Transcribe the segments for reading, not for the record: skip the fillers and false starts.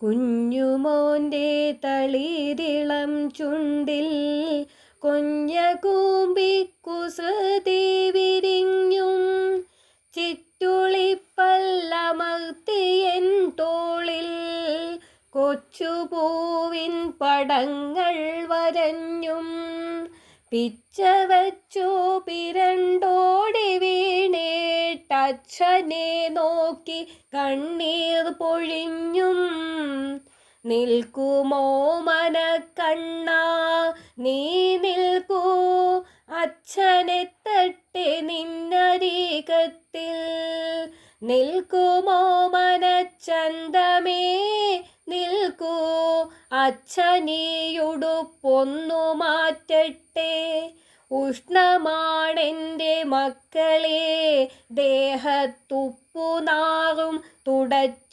കുഞ്ഞുമോൻ്റെ തളിരിളം ചുണ്ടിൽ കുഞ്ഞകൂമ്പിക്കുസൃതി വിരിഞ്ഞും ചിറ്റുളിപ്പല്ലമർത്തിയൻ തോളിൽ കൊച്ചുപൂവിൻ പടങ്ങൾ വരഞ്ഞും പിച്ചവച്ചു പിരണ്ടോടി വീണേട്ടച്ഛനെ നോക്കി കണ്ണീർ പൊഴിഞ്ഞും നിൽക്കുമോ മനക്കണ്ണ നീ നിൽക്കൂ അച്ഛനെത്തട്ടെ നിന്നരികത്തിൽ നിൽക്കുമോ മനച്ചന്തമേ നിൽക്കൂ അച്ഛനീയുടുപ്പൊന്നു മാറ്റട്ടെ ഉഷ്ണമാണെൻ്റെ മക്കളെ ദേഹത്തുപ്പുനാറും തുടച്ചിട്ടെടുക്കാം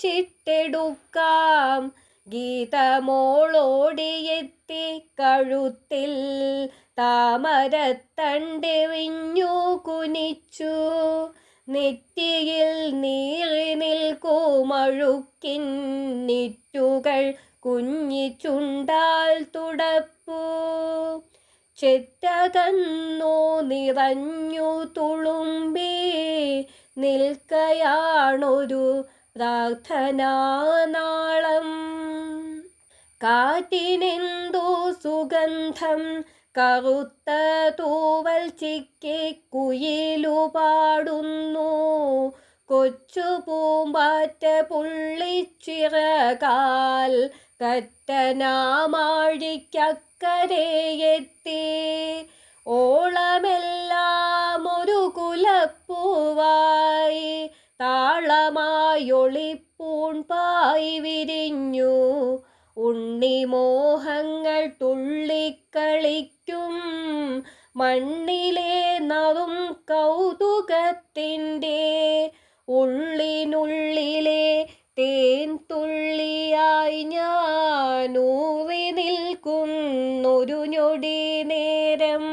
ഗീതമോളോടിയെത്തി കഴുത്തിൽ താമരത്തണ്ടെറിഞ്ഞു കുനിച്ചു നെറ്റിയിൽ നീറി നിൽക്കുമഴുക്കിൻ നിറ്റുകൾ കുഞ്ഞിച്ചുണ്ടാൽ തുടപ്പൂ ചെറ്റകന്നു നിറഞ്ഞു തുളുമ്പി നിൽക്കയാണൊരു പ്രാർത്ഥനാനാളം കാറ്റിനെന്തു സുഗന്ധം കറുത്ത തൂവൽ ചിക്കി കുയിലു പാടുന്നു കൊച്ചു പൂമ്പാറ്റ പുള്ളിച്ചിറകാൽ കറ്റനാമാഴിക്കക്കരയെത്തി ഓളമെല്ലാം ഒരു കുലപ്പൂവായി താളമായൊളിപ്പൂൺ പായി വിരിഞ്ഞു ഉണ്ണിമോഹങ്ങൾ തുള്ളിക്കളിക്കും മണ്ണിലെ നറും കൗതുകത്തിൻ്റെ ഉള്ളിനുള്ളിലെ തേൻ തുള്ളിയായി ഞാൻ ഊറി നിൽക്കുന്നൊരു ഞൊടി നേരം.